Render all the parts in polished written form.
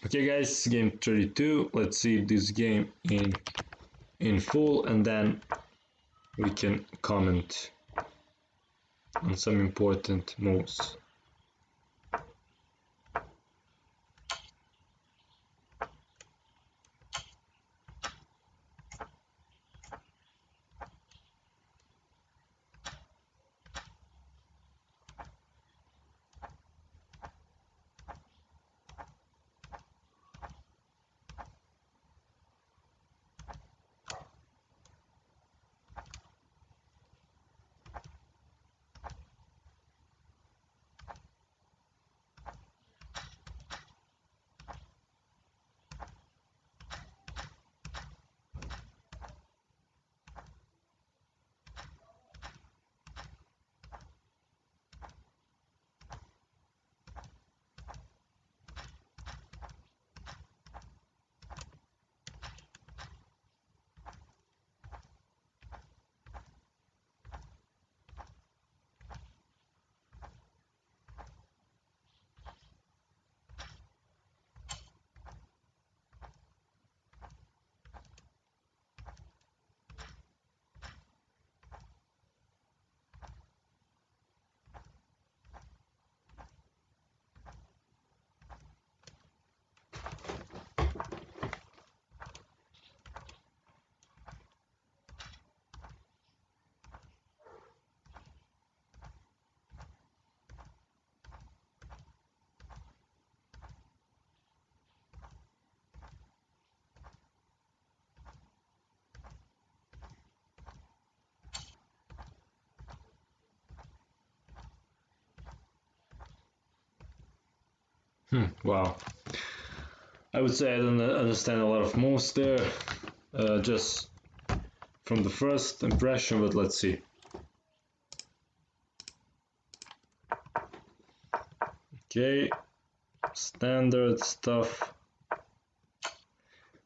Okay guys, game 32. Let's see this game in full and then we can comment on some important moves. Wow. I would say I don't understand a lot of moves there, just from the first impression, but let's see. Okay, standard stuff.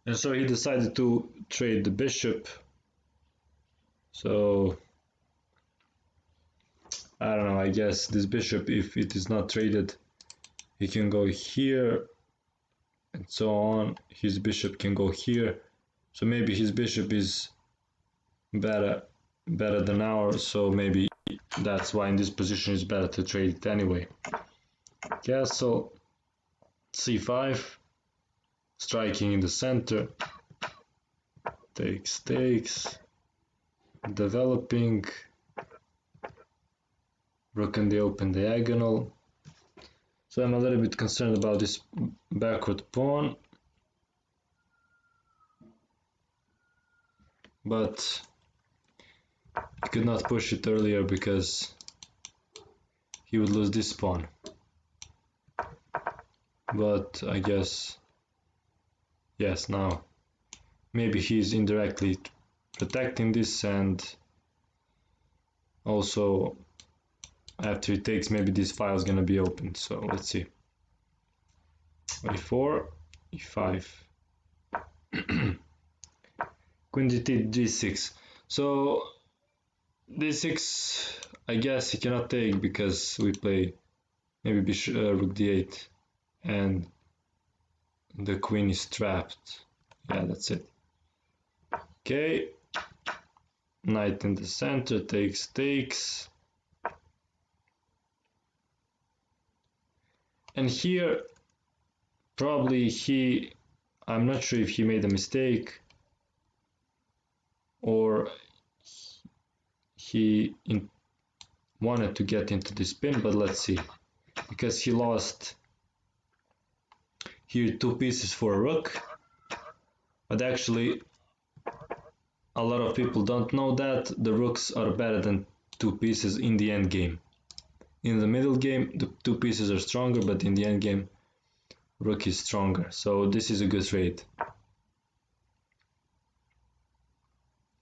And so he decided to trade the bishop. So I don't know, I guess this bishop, if it is not traded, he can go here and so on. His bishop can go here. So maybe his bishop is better than ours, so maybe that's why in this position it's better to trade it anyway. Castle, c5, striking in the center, takes, developing, rook in the open diagonal. So I'm a little bit concerned about this backward pawn, but he could not push it earlier because he would lose this pawn. But I guess, yes, now maybe he's indirectly protecting this, and also after he takes, maybe this file is gonna be opened. So let's see. a4, e5, queen dt, g6. So d6, I guess he cannot take because we play maybe bishop, rook d8, and the queen is trapped. Yeah, that's it. Okay, knight in the center, takes. And here, probably I'm not sure if he made a mistake or he wanted to get into this pin, but let's see. Because he lost here 2 pieces for a rook, but actually a lot of people don't know that the rooks are better than 2 pieces in the end game. In the middle game, the 2 pieces are stronger, but in the end game, rook is stronger. So this is a good trade.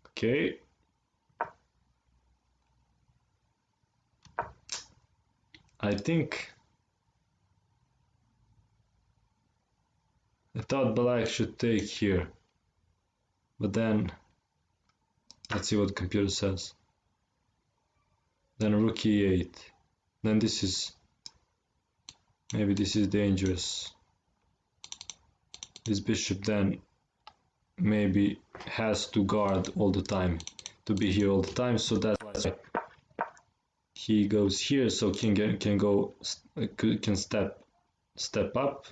Okay. I thought Black should take here, but then let's see what the computer says. Then rook e8. Then maybe this is dangerous. This bishop then maybe has to guard all the time, to be here all the time, so that's why he goes here, so king can go, can step up.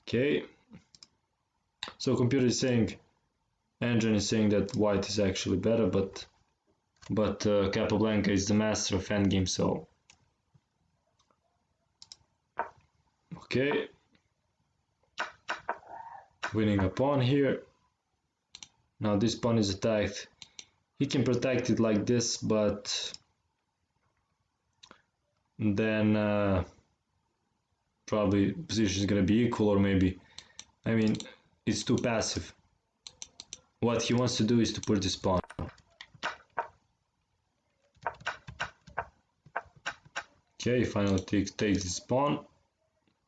Okay, so computer is saying, engine is saying that white is actually better, but Capablanca is the master of endgame, so okay, winning a pawn here. Now this pawn is attacked. He can protect it like this, but then probably position is gonna be equal, or maybe, I mean, it's too passive. What he wants to do is to put this pawn. Okay, finally takes this pawn.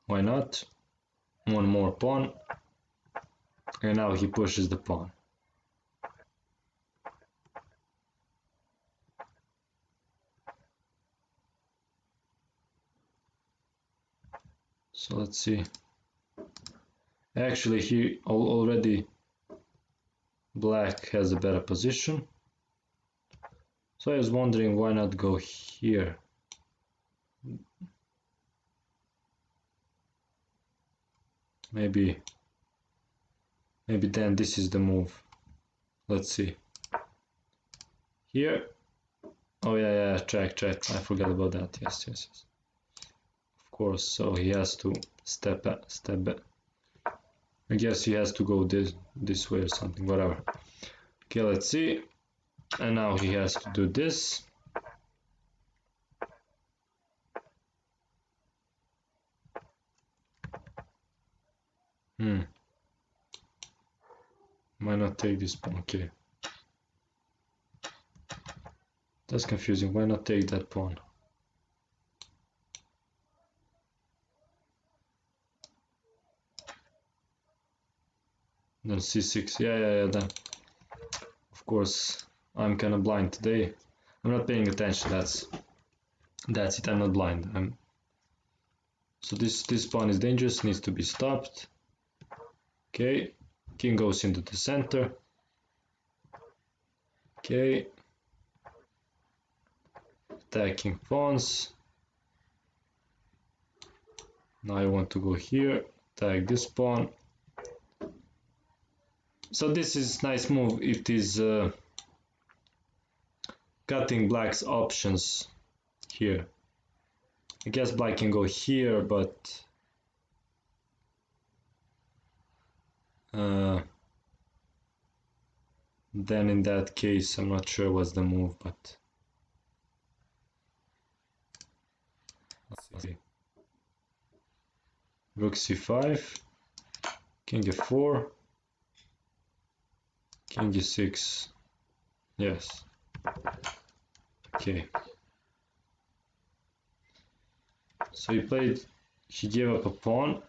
Why not? One more pawn. And now he pushes the pawn. So let's see. Actually, he already black has a better position. So I was wondering why not go here. Maybe then this is the move. Let's see. Here. Oh yeah, check. I forgot about that. Yes. Of course. So he has to step back. I guess he has to go this way or something. Whatever. Okay, let's see. And now he has to do this. Why not take this pawn? Okay. That's confusing. Why not take that pawn? Then c6. Yeah. Then, of course, I'm kind of blind today. I'm not paying attention. That's it. I'm not blind. So this pawn is dangerous. Needs to be stopped. Okay. King goes into the center. Okay. Attacking pawns. Now I want to go here. Attack this pawn. So this is nice move. It is cutting black's options here. I guess black can go here, but then in that case I'm not sure what's the move, but let's see. Rook c5, king f4, king e6. Yes. Okay. So he gave up a pawn.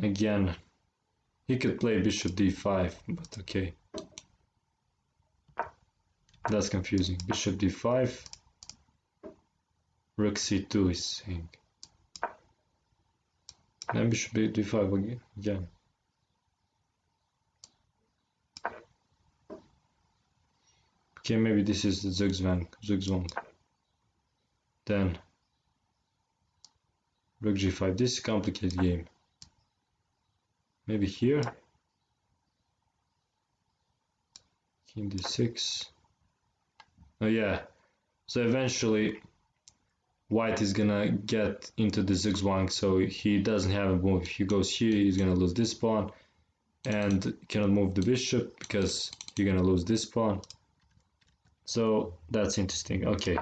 Again, he could play bishop d5, but okay. That's confusing. Bishop d5, rook c2 is saying. Then bishop d5 again. Okay, maybe this is the zugzwang. Then rook g5. This is a complicated game. Maybe here. King d6. Oh yeah. So eventually white is gonna get into the zugzwang, so he doesn't have a move. If he goes here, he's gonna lose this pawn, and cannot move the bishop because you're gonna lose this pawn. So that's interesting. Okay,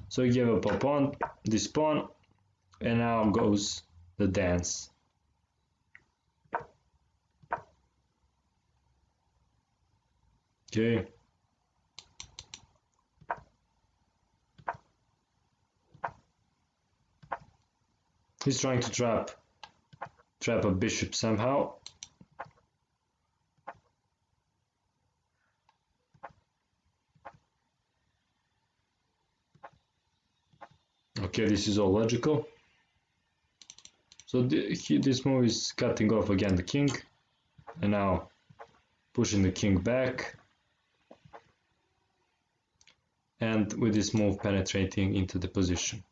so he gave up a pawn, this pawn, and now goes the dance. Okay. He's trying to trap a bishop somehow. Okay, this is all logical. So this move is cutting off again the king, and now pushing the king back, and with this move penetrating into the position.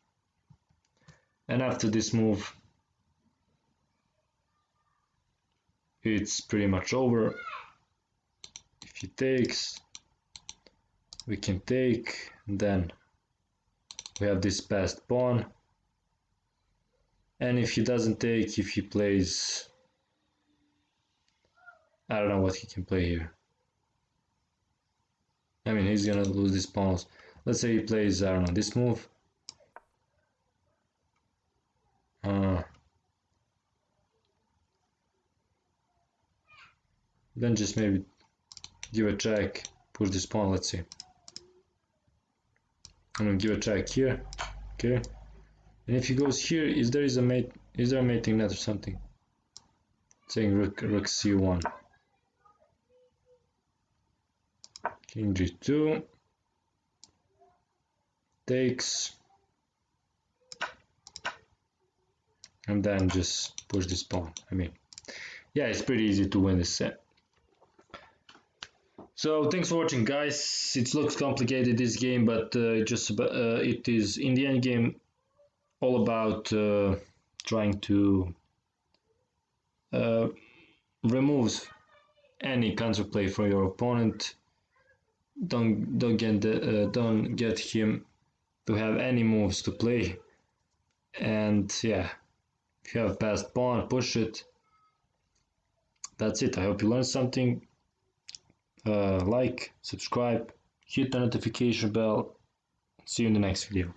And after this move, it's pretty much over. If he takes, we can take, and then we have this passed pawn. And if he doesn't take, if he plays, I don't know what he can play here. I mean, he's gonna lose these pawns. Let's say he plays, I don't know, this move. Then just maybe give a check, push this pawn, let's see. I'm gonna give a check here, okay. And if he goes here, is there a mating net or something? Saying rook c1. King g2. Takes. And then just push this pawn. I mean, yeah, it's pretty easy to win this set. So thanks for watching, guys. It looks complicated, this game, but it is in the end game all about trying to remove any counterplay from your opponent. Don't get him to have any moves to play. And yeah, if you have passed pawn, push it. That's it. I hope you learned something. Like, subscribe, hit the notification bell. See you in the next video.